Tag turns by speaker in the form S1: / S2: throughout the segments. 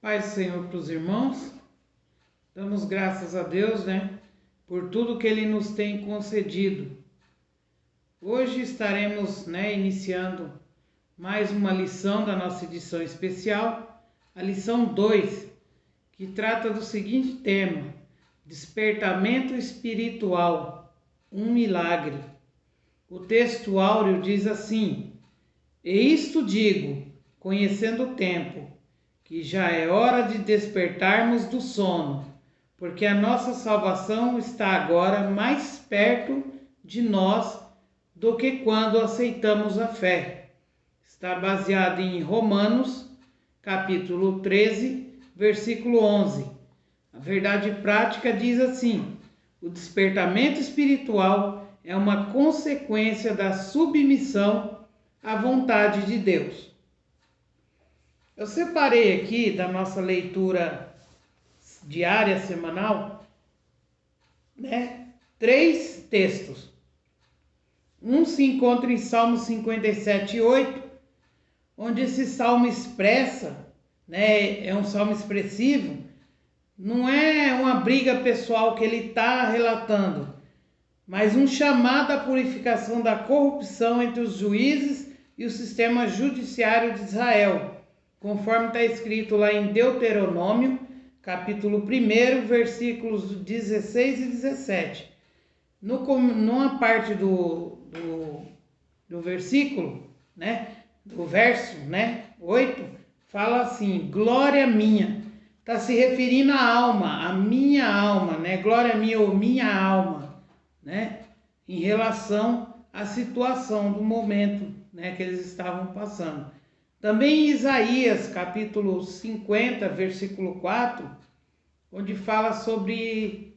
S1: Paz do Senhor para os irmãos. Damos graças a Deus, por tudo que Ele nos tem concedido. Hoje estaremos, iniciando mais uma lição da nossa edição especial, a lição 2, que trata do seguinte tema: despertamento espiritual, um milagre. O texto áureo diz assim: e isto digo, conhecendo o tempo, que já é hora de despertarmos do sono, porque a nossa salvação está agora mais perto de nós do que quando aceitamos a fé. Está baseado em Romanos, capítulo 13, versículo 11. A verdade prática diz assim: o despertamento espiritual é uma consequência da submissão à vontade de Deus. Eu separei aqui da nossa leitura diária, semanal, 3 textos. Um se encontra em Salmo 57:8, onde esse salmo expressa, é um salmo expressivo, não é uma briga pessoal que ele está relatando, mas um chamado à purificação da corrupção entre os juízes e o sistema judiciário de Israel, conforme está escrito lá em Deuteronômio, capítulo 1, versículos 16 e 17. Numa parte do versículo, do verso 8, fala assim: glória minha. Está se referindo à alma, à minha alma, glória minha ou minha alma, em relação à situação do momento, que eles estavam passando. Também em Isaías, capítulo 50, versículo 4, onde fala sobre,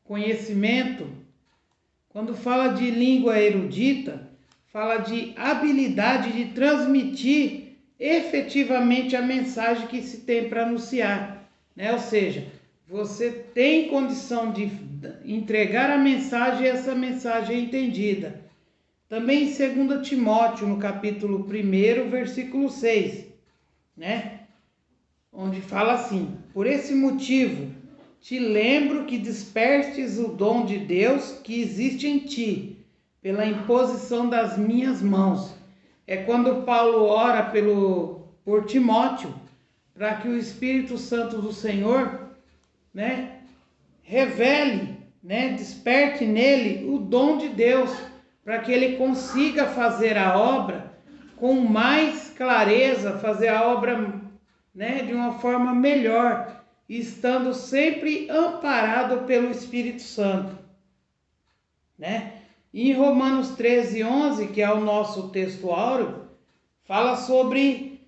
S1: conhecimento. Quando fala de língua erudita, fala de habilidade de transmitir efetivamente a mensagem que se tem para anunciar, Ou seja, você tem condição de entregar a mensagem e essa mensagem é entendida. Também em 2 Timóteo, no capítulo 1, versículo 6, onde fala assim: por esse motivo, te lembro que despertes o dom de Deus que existe em ti, pela imposição das minhas mãos. É quando Paulo ora por Timóteo, para que o Espírito Santo do Senhor, revele, desperte nele o dom de Deus, para que ele consiga fazer a obra com mais clareza, fazer a obra, de uma forma melhor, estando sempre amparado pelo Espírito Santo, E em Romanos 13:11, que é o nosso texto áureo, fala sobre,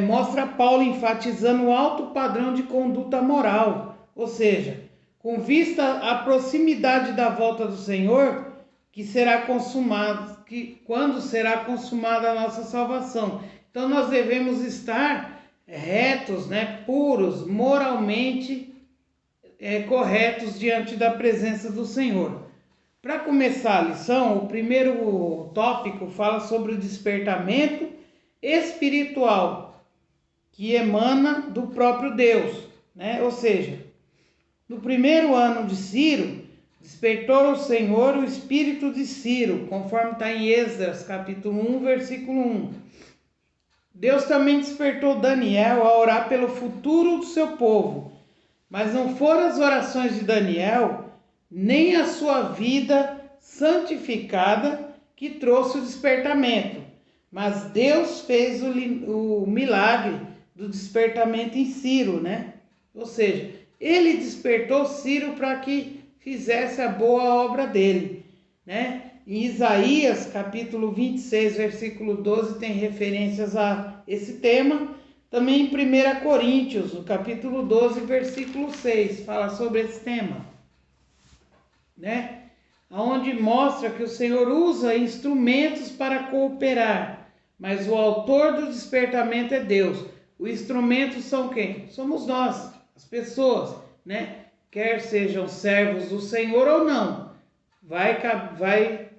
S1: mostra Paulo enfatizando o alto padrão de conduta moral, ou seja, com vista à proximidade da volta do Senhor, que será consumado, quando será consumada a nossa salvação. Então nós devemos estar retos, puros, moralmente corretos diante da presença do Senhor. Para começar a lição, o primeiro tópico fala sobre o despertamento espiritual que emana do próprio Deus, Ou seja, no primeiro ano de Ciro, despertou o Senhor o espírito de Ciro, conforme está em Esdras, capítulo 1, versículo 1. Deus também despertou Daniel a orar pelo futuro do seu povo, mas não foram as orações de Daniel, nem a sua vida santificada que trouxe o despertamento, mas Deus fez o milagre do despertamento em Ciro, Ou seja, ele despertou Ciro para que fizesse a boa obra dele, Em Isaías, capítulo 26, versículo 12, tem referências a esse tema. Também em 1 Coríntios, no capítulo 12, versículo 6, fala sobre esse tema, Onde mostra que o Senhor usa instrumentos para cooperar, mas o autor do despertamento é Deus. Os instrumentos são quem? Somos nós, as pessoas, Quer sejam servos do Senhor ou não, vai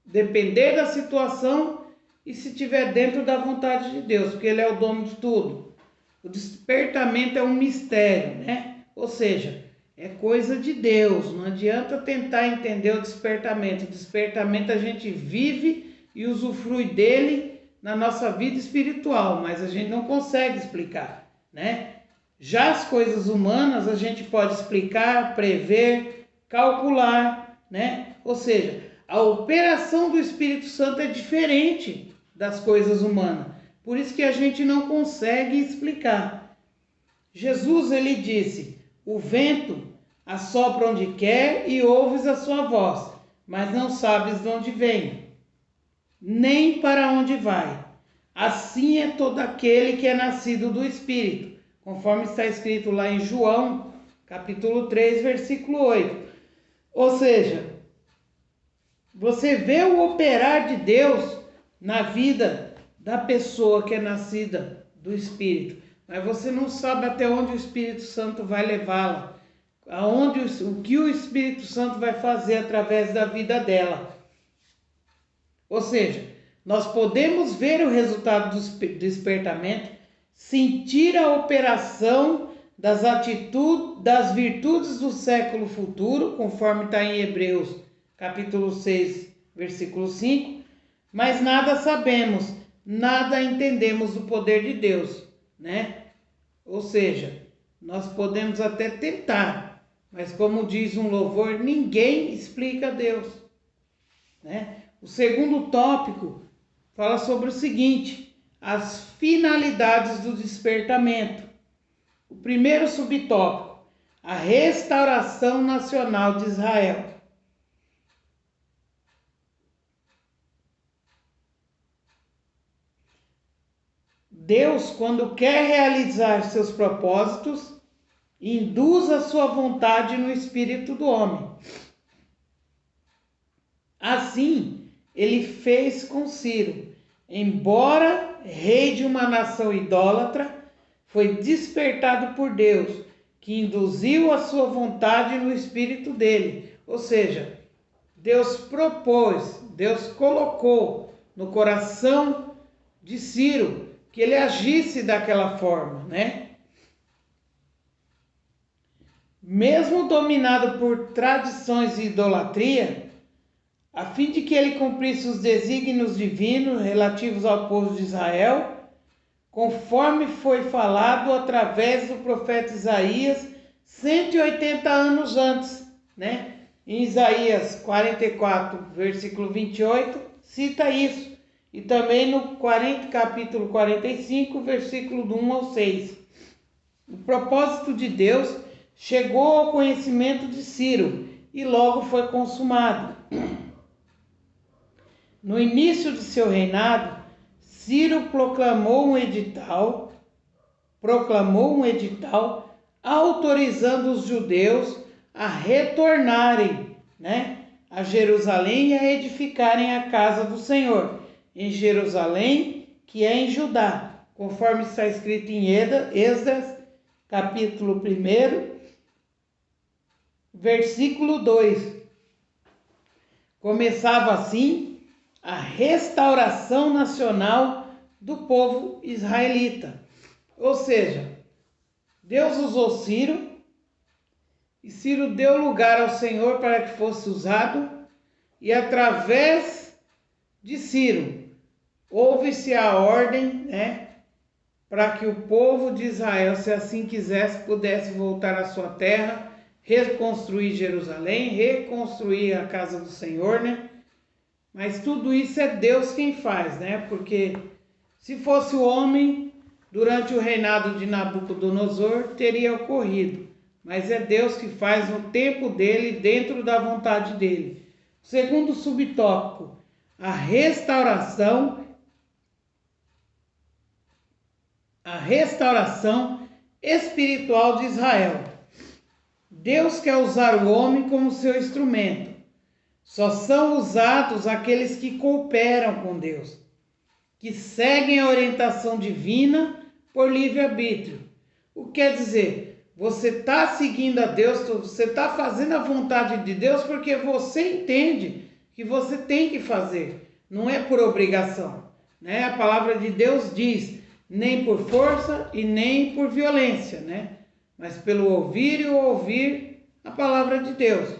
S1: depender da situação e se estiver dentro da vontade de Deus, porque Ele é o dono de tudo. O despertamento é um mistério, né? Ou seja, é coisa de Deus. Não adianta tentar entender o despertamento. O despertamento a gente vive e usufrui dele na nossa vida espiritual, mas a gente não consegue explicar, né? Já as coisas humanas a gente pode explicar, prever, calcular, né? Ou seja, a operação do Espírito Santo é diferente das coisas humanas. Por isso que a gente não consegue explicar. Jesus, ele disse: o vento assopra onde quer e ouves a sua voz, mas não sabes de onde vem, nem para onde vai. Assim é todo aquele que é nascido do Espírito, conforme está escrito lá em João, capítulo 3, versículo 8. Ou seja, você vê o operar de Deus na vida da pessoa que é nascida do Espírito, mas você não sabe até onde o Espírito Santo vai levá-la, o que o Espírito Santo vai fazer através da vida dela. Ou seja, nós podemos ver o resultado do despertamento, sentir a operação das atitudes, das virtudes do século futuro, conforme está em Hebreus, capítulo 6, versículo 5, mas nada sabemos, nada entendemos do poder de Deus, né? Ou seja, nós podemos até tentar, mas como diz um louvor, ninguém explica Deus, né? O segundo tópico fala sobre o seguinte: as finalidades do despertamento. O primeiro subtópico, a restauração nacional de Israel. Deus, quando quer realizar seus propósitos, induz a sua vontade no espírito do homem. Assim, ele fez com Ciro. Embora rei de uma nação idólatra, foi despertado por Deus, que induziu a sua vontade no espírito dele. Ou seja, Deus propôs, Deus colocou no coração de Ciro que ele agisse daquela forma, né? Mesmo dominado por tradições e idolatria, a fim de que ele cumprisse os desígnios divinos relativos ao povo de Israel, conforme foi falado através do profeta Isaías 180 anos antes, né? Em Isaías 44, versículo 28, cita isso. E também no capítulo 45, versículo do 1 ao 6. O propósito de Deus chegou ao conhecimento de Ciro e logo foi consumado. No início de seu reinado, Ciro proclamou um edital autorizando os judeus a retornarem, né, a Jerusalém e a edificarem a casa do Senhor em Jerusalém, que é em Judá, conforme está escrito em Esdras, capítulo 1, versículo 2. Começava assim a restauração nacional do povo israelita. Ou seja, Deus usou Ciro, e Ciro deu lugar ao Senhor para que fosse usado, e através de Ciro houve-se a ordem, né, para que o povo de Israel, se assim quisesse, pudesse voltar à sua terra, reconstruir Jerusalém, reconstruir a casa do Senhor, né? Mas tudo isso é Deus quem faz, né? Porque se fosse o homem, durante o reinado de Nabucodonosor, teria ocorrido. Mas é Deus que faz no tempo dele, dentro da vontade dele. Segundo subtópico, a restauração espiritual de Israel. Deus quer usar o homem como seu instrumento. Só são usados aqueles que cooperam com Deus, que seguem a orientação divina por livre-arbítrio. O que quer dizer? Você está seguindo a Deus, você está fazendo a vontade de Deus porque você entende que você tem que fazer, não é por obrigação, né? A palavra de Deus diz: nem por força e nem por violência, né? Mas pelo ouvir e ouvir a palavra de Deus.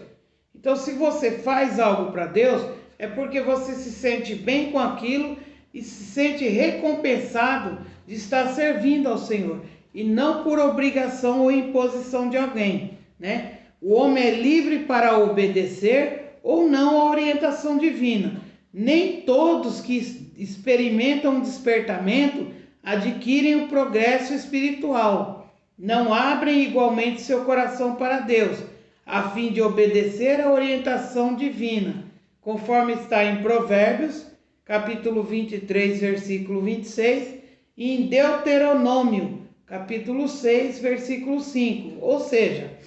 S1: Então, se você faz algo para Deus, é porque você se sente bem com aquilo e se sente recompensado de estar servindo ao Senhor, e não por obrigação ou imposição de alguém, né? O homem é livre para obedecer ou não à orientação divina. Nem todos que experimentam o despertamento adquirem o progresso espiritual. Não abrem igualmente seu coração para Deus, a fim de obedecer à orientação divina, conforme está em Provérbios, capítulo 23, versículo 26, e em Deuteronômio, capítulo 6, versículo 5. Ou seja,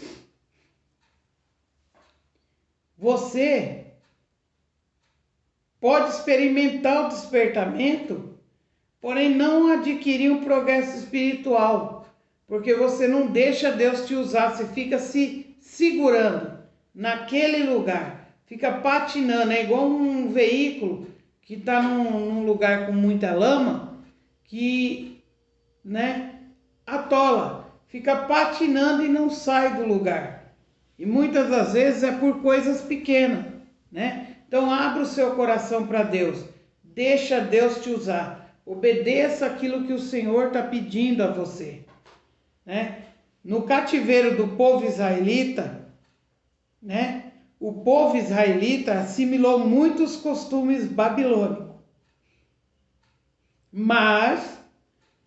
S1: você pode experimentar o despertamento, porém não adquirir um progresso espiritual, porque você não deixa Deus te usar, você fica se segurando naquele lugar, fica patinando, é igual um veículo que está num lugar com muita lama, que, né, atola, fica patinando e não sai do lugar. E muitas das vezes é por coisas pequenas, né? Então abra o seu coração para Deus, deixa Deus te usar, obedeça aquilo que o Senhor está pedindo a você, né? No cativeiro do povo israelita, né? O povo israelita assimilou muitos costumes babilônicos, mas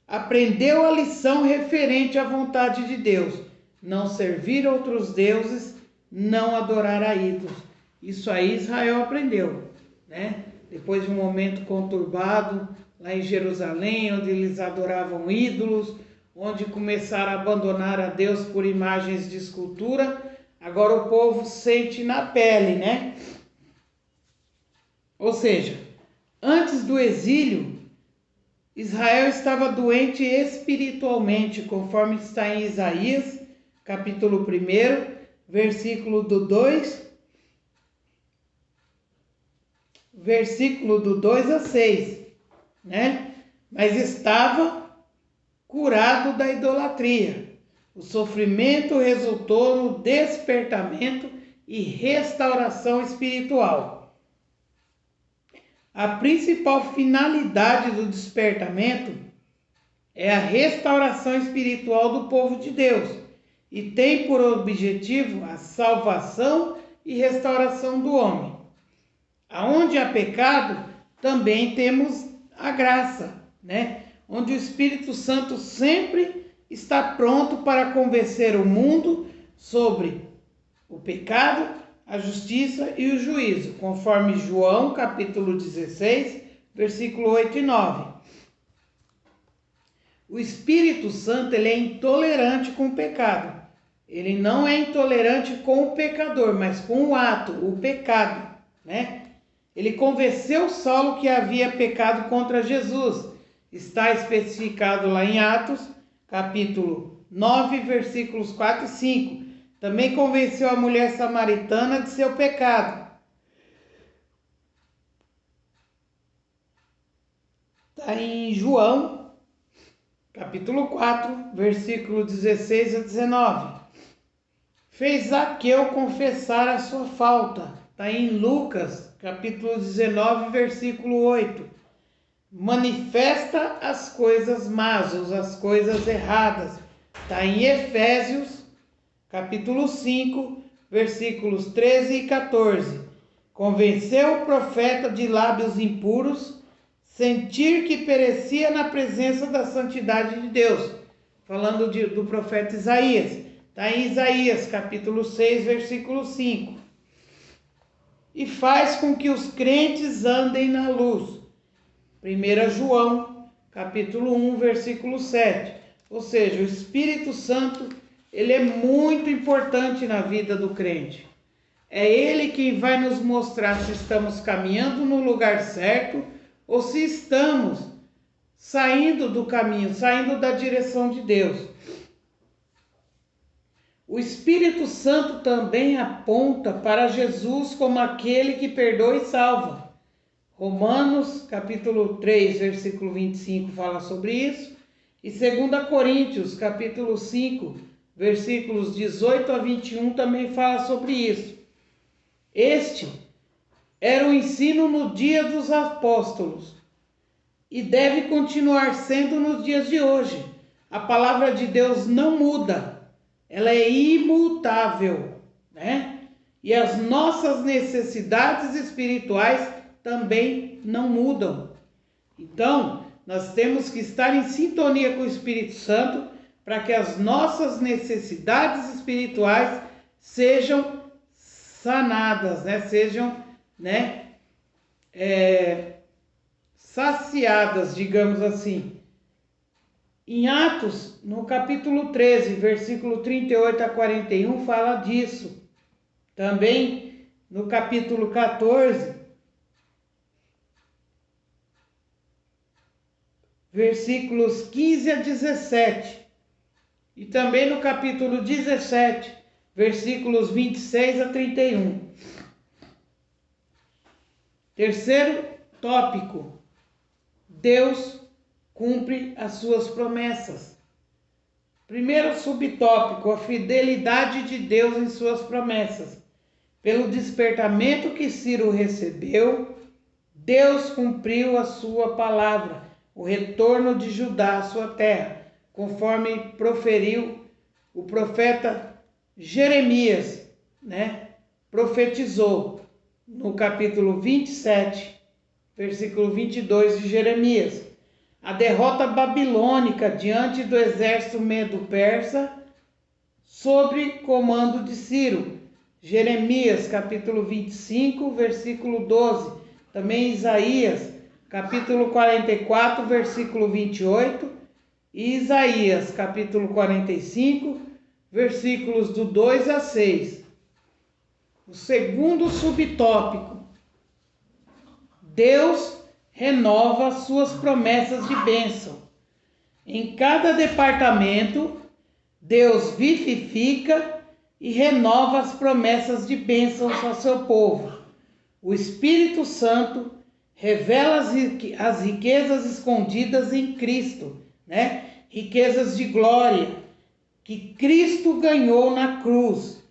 S1: aprendeu a lição referente à vontade de Deus: não servir outros deuses, não adorar a ídolos. Isso aí Israel aprendeu, né? Depois de um momento conturbado lá em Jerusalém, onde eles adoravam ídolos, onde começaram a abandonar a Deus por imagens de escultura, agora o povo sente na pele, né? Ou seja, antes do exílio, Israel estava doente espiritualmente, conforme está em Isaías, capítulo 1, versículo do 2 a 6, né? Mas estava curado da idolatria. O sofrimento resultou no despertamento e restauração espiritual. A principal finalidade do despertamento é a restauração espiritual do povo de Deus e tem por objetivo a salvação e restauração do homem. Aonde há pecado, também temos a graça, né? Onde o Espírito Santo sempre está pronto para convencer o mundo sobre o pecado, a justiça e o juízo, conforme João, capítulo 16, versículo 8 e 9. O Espírito Santo, ele é intolerante com o pecado. Ele não é intolerante com o pecador, mas com o ato, o pecado, né? Ele convenceu Saulo que havia pecado contra Jesus. Está especificado lá em Atos, capítulo 9, versículos 4 e 5. Também convenceu a mulher samaritana de seu pecado. Está em João, capítulo 4, versículo 16 a 19. Fez Zaqueu confessar a sua falta. Está em Lucas, capítulo 19, versículo 8. Manifesta as coisas más, ou as coisas erradas. Está em Efésios, capítulo 5, versículos 13 e 14. Convenceu o profeta de lábios impuros, sentir que perecia na presença da santidade de Deus. Falando do profeta Isaías. Está em Isaías, capítulo 6, versículo 5. E faz com que os crentes andem na luz. 1 João, capítulo 1, versículo 7. Ou seja, o Espírito Santo, ele é muito importante na vida do crente. É ele quem vai nos mostrar se estamos caminhando no lugar certo ou se estamos saindo do caminho, saindo da direção de Deus. O Espírito Santo também aponta para Jesus como aquele que perdoa e salva. Romanos, capítulo 3, versículo 25, fala sobre isso. E 2 Coríntios, capítulo 5, versículos 18 a 21, também fala sobre isso. Este era o ensino no dia dos apóstolos e deve continuar sendo nos dias de hoje. A palavra de Deus não muda, ela é imutável, né? E as nossas necessidades espirituais também não mudam. Então, nós temos que estar em sintonia com o Espírito Santo para que as nossas necessidades espirituais sejam sanadas, né? Sejam, né? Saciadas, digamos assim. Em Atos, no capítulo 13, versículo 38 a 41, fala disso. Também no capítulo 14, versículos 15 a 17. E também no capítulo 17, versículos 26 a 31. Terceiro tópico: Deus cumpre as suas promessas. Primeiro subtópico: a fidelidade de Deus em suas promessas. Pelo despertamento que Ciro recebeu, Deus cumpriu a sua palavra, o retorno de Judá à sua terra, conforme proferiu o profeta Jeremias, né? Profetizou no capítulo 27, versículo 22 de Jeremias. A derrota babilônica diante do exército medo-persa sob comando de Ciro. Jeremias, capítulo 25, versículo 12. Também Isaías, capítulo 44, versículo 28. E Isaías, capítulo 45, versículos do 2 a 6. O segundo subtópico: Deus renova suas promessas de bênção. Em cada departamento, Deus vivifica e renova as promessas de bênçãos ao seu povo. O Espírito Santo revela as riquezas escondidas em Cristo, né? Riquezas de glória que Cristo ganhou na cruz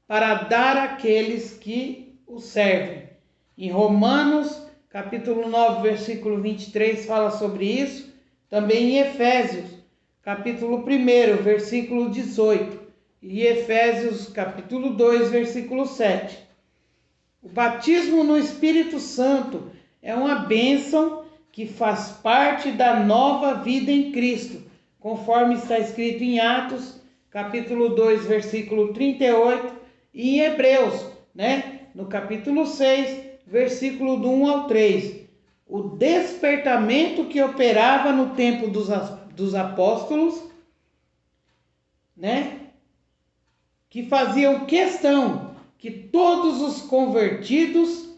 S1: para dar àqueles que o servem. Em Romanos, capítulo 9, versículo 23, fala sobre isso. Também em Efésios, capítulo 1, versículo 18. E Efésios, capítulo 2, versículo 7. O batismo no Espírito Santo é uma bênção que faz parte da nova vida em Cristo, conforme está escrito em Atos, capítulo 2, versículo 38, e em Hebreus, né? No capítulo 6, versículo do 1 ao 3. O despertamento que operava no tempo dos apóstolos, né? Que faziam questão que todos os convertidos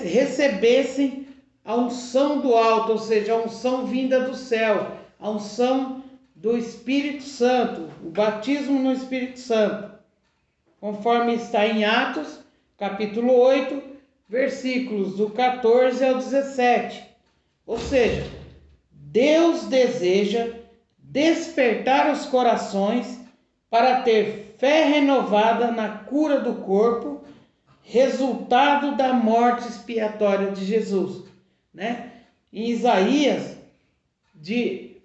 S1: recebessem a unção do alto, ou seja, a unção vinda do céu, a unção do Espírito Santo, o batismo no Espírito Santo, conforme está em Atos, capítulo 8, versículos do 14 ao 17. Ou seja, Deus deseja despertar os corações para ter fé renovada na cura do corpo, resultado da morte expiatória de Jesus, né? Em Isaías,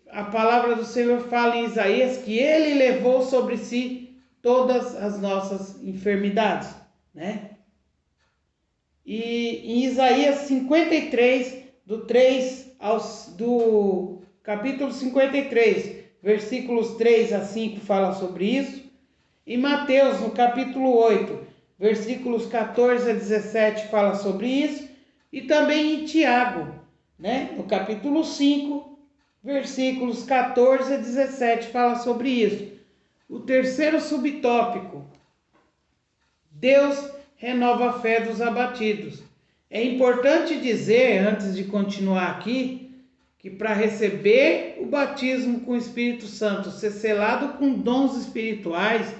S1: a palavra do Senhor fala em Isaías que ele levou sobre si todas as nossas enfermidades, né? E em Isaías 53, do capítulo 53, versículos 3 a 5 fala sobre isso. Em Mateus, no capítulo 8, versículos 14 a 17 fala sobre isso. E também em Tiago, né? No capítulo 5, versículos 14 a 17 fala sobre isso. O terceiro subtópico: Deus renova a fé dos abatidos. É importante dizer, antes de continuar aqui, que para receber o batismo com o Espírito Santo, ser selado com dons espirituais,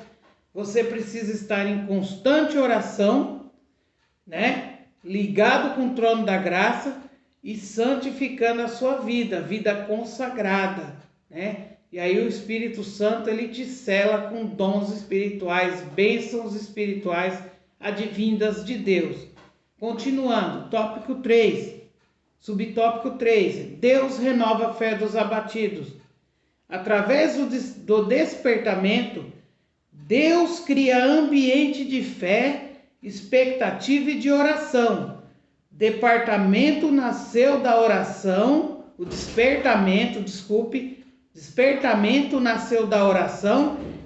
S1: você precisa estar em constante oração, né? Ligado com o trono da graça e santificando a sua vida consagrada, né? E aí o Espírito Santo, ele te sela com dons espirituais, bênçãos espirituais advindas de Deus. Continuando, tópico 3, subtópico 3, Deus renova a fé dos abatidos. Através do despertamento, Deus cria ambiente de fé, expectativa e de oração. Despertamento nasceu da oração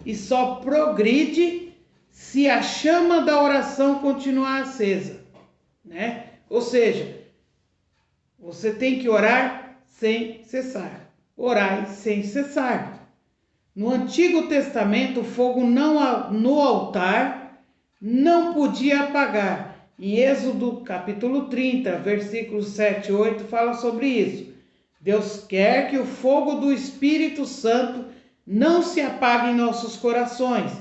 S1: e só progride se a chama da oração continuar acesa, né? Ou seja, você tem que orar sem cessar. Orai sem cessar. No Antigo Testamento, o fogo no altar não podia apagar. Em Êxodo capítulo 30, versículos 7 e 8, fala sobre isso. Deus quer que o fogo do Espírito Santo não se apague em nossos corações,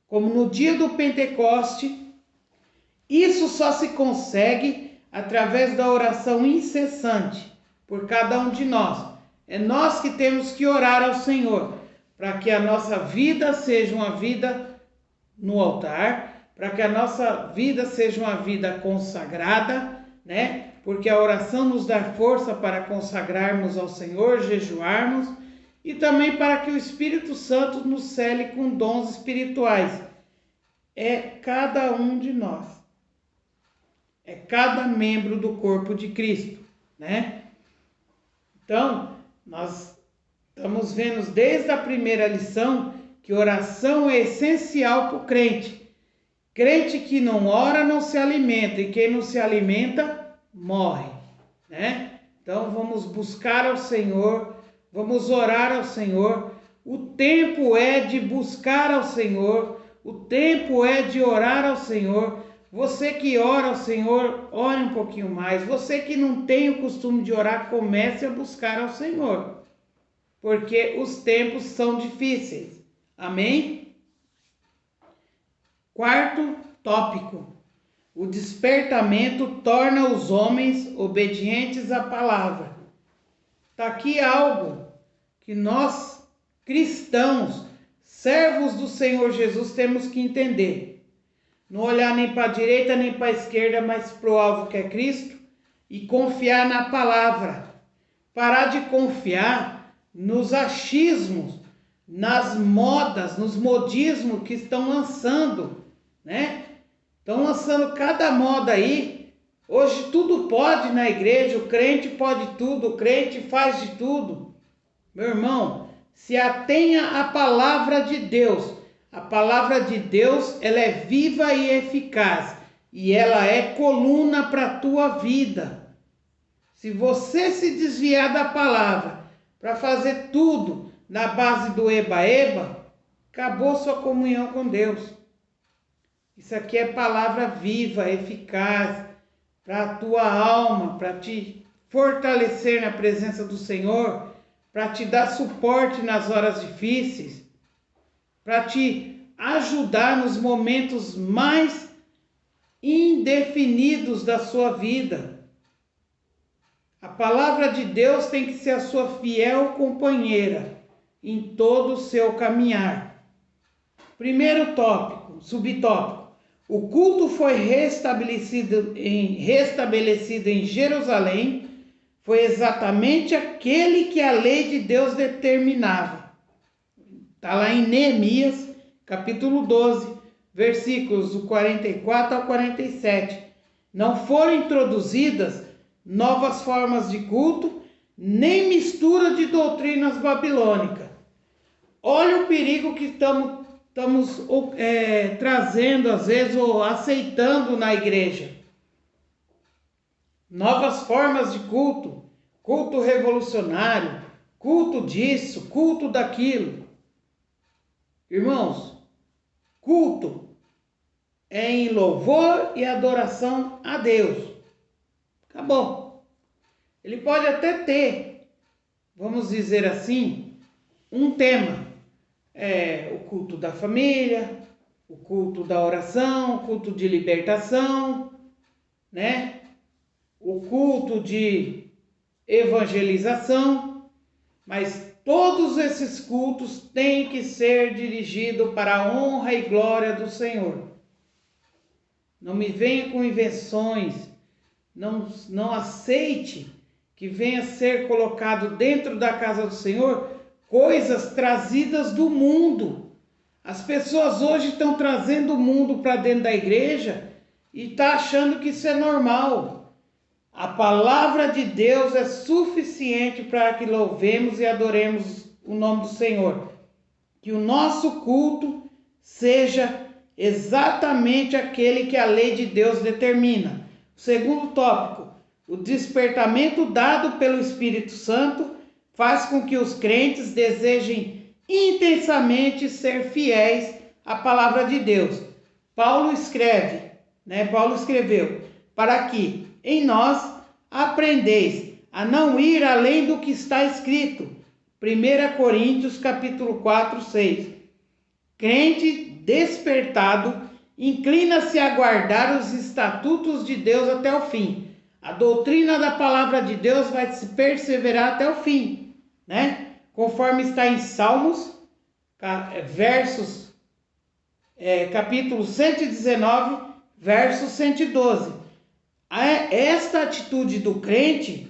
S1: como no dia do Pentecoste. Isso só se consegue através da oração incessante por cada um de nós. É nós que temos que orar ao Senhor, para que a nossa vida seja uma vida no altar, para que a nossa vida seja uma vida consagrada, né? Porque a oração nos dá força para consagrarmos ao Senhor, jejuarmos, e também para que o Espírito Santo nos cele com dons espirituais. É cada um de nós. É cada membro do corpo de Cristo, né? Então, nós estamos vendo desde a primeira lição que oração é essencial para o crente. Crente que não ora não se alimenta, e quem não se alimenta morre, né? Então vamos buscar ao Senhor, vamos orar ao Senhor. O tempo é de buscar ao Senhor, o tempo é de orar ao Senhor. Você que ora ao Senhor, ore um pouquinho mais. Você que não tem o costume de orar, comece a buscar ao Senhor, porque os tempos são difíceis. Amém? Quarto tópico. O despertamento torna os homens obedientes à palavra. Está aqui algo que nós, cristãos, servos do Senhor Jesus, temos que entender. Não olhar nem para a direita nem para a esquerda, mas para o alvo que é Cristo, e confiar na palavra. Parar de confiar nos achismos, nas modas, nos modismos que estão lançando, né? Estão lançando cada moda aí. Hoje tudo pode na igreja, o crente pode tudo, o crente faz de tudo. Meu irmão, se atenha à palavra de Deus. A palavra de Deus, ela é viva e eficaz, e ela é coluna para a tua vida. Se você se desviar da palavra para fazer tudo na base do eba-eba, acabou sua comunhão com Deus. Isso aqui é palavra viva, eficaz, para a tua alma, para te fortalecer na presença do Senhor, para te dar suporte nas horas difíceis, para te ajudar nos momentos mais indefinidos da sua vida. A palavra de Deus tem que ser a sua fiel companheira em todo o seu caminhar. Primeiro tópico, subtópico. O culto foi restabelecido em Jerusalém, foi exatamente aquele que a lei de Deus determinava. Está lá em Neemias, capítulo 12, versículos do 44 ao 47. Não foram introduzidas novas formas de culto, nem mistura de doutrinas babilônicas. Olha o perigo que estamos trazendo, às vezes, ou aceitando na igreja. Novas formas de culto, culto revolucionário, culto disso, culto daquilo. Irmãos, culto é em louvor e adoração a Deus. Acabou. Ele pode até ter, vamos dizer assim, um tema. O culto da família, o culto da oração, o culto de libertação, né? O culto de evangelização, mas todos esses cultos têm que ser dirigidos para a honra e glória do Senhor. Não me venha com invenções, não aceite que venha ser colocado dentro da casa do Senhor coisas trazidas do mundo. As pessoas hoje estão trazendo o mundo para dentro da igreja e estão achando que isso é normal. A palavra de Deus é suficiente para que louvemos e adoremos o nome do Senhor. Que o nosso culto seja exatamente aquele que a lei de Deus determina. O segundo tópico, o despertamento dado pelo Espírito Santo faz com que os crentes desejem intensamente ser fiéis à palavra de Deus. Paulo escreveu, para que em nós aprendeis a não ir além do que está escrito. 1 Coríntios capítulo 4, 6. Crente despertado inclina-se a guardar os estatutos de Deus até o fim. A doutrina da palavra de Deus vai se perseverar até o fim, né? Conforme está em Salmos, capítulo 119, verso 112. Esta atitude do crente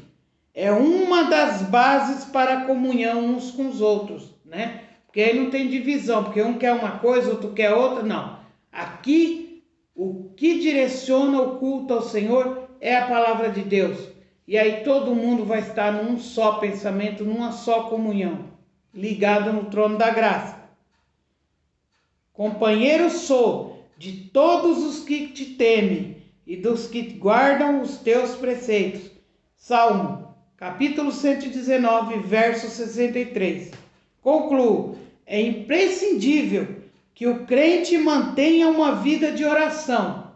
S1: é uma das bases para a comunhão uns com os outros, né? Porque aí não tem divisão, porque um quer uma coisa, outro quer outra, não. Aqui, o que direciona o culto ao Senhor é a palavra de Deus. E aí todo mundo vai estar num só pensamento, numa só comunhão, ligado no trono da graça. Companheiro sou de todos os que te temem e dos que guardam os teus preceitos. Salmo, capítulo 119, verso 63. Concluo, é imprescindível que o crente mantenha uma vida de oração,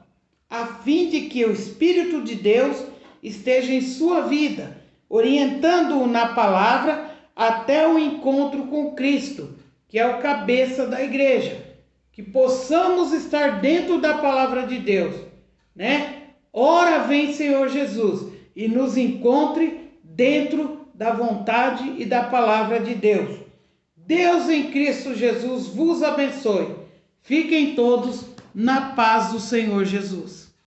S1: a fim de que o Espírito de Deus esteja em sua vida, orientando-o na palavra até o encontro com Cristo, que é o cabeça da igreja. Que possamos estar dentro da palavra de Deus, né? Ora vem Senhor Jesus e nos encontre dentro da vontade e da palavra de Deus. Deus em Cristo Jesus vos abençoe. Fiquem todos na paz do Senhor Jesus.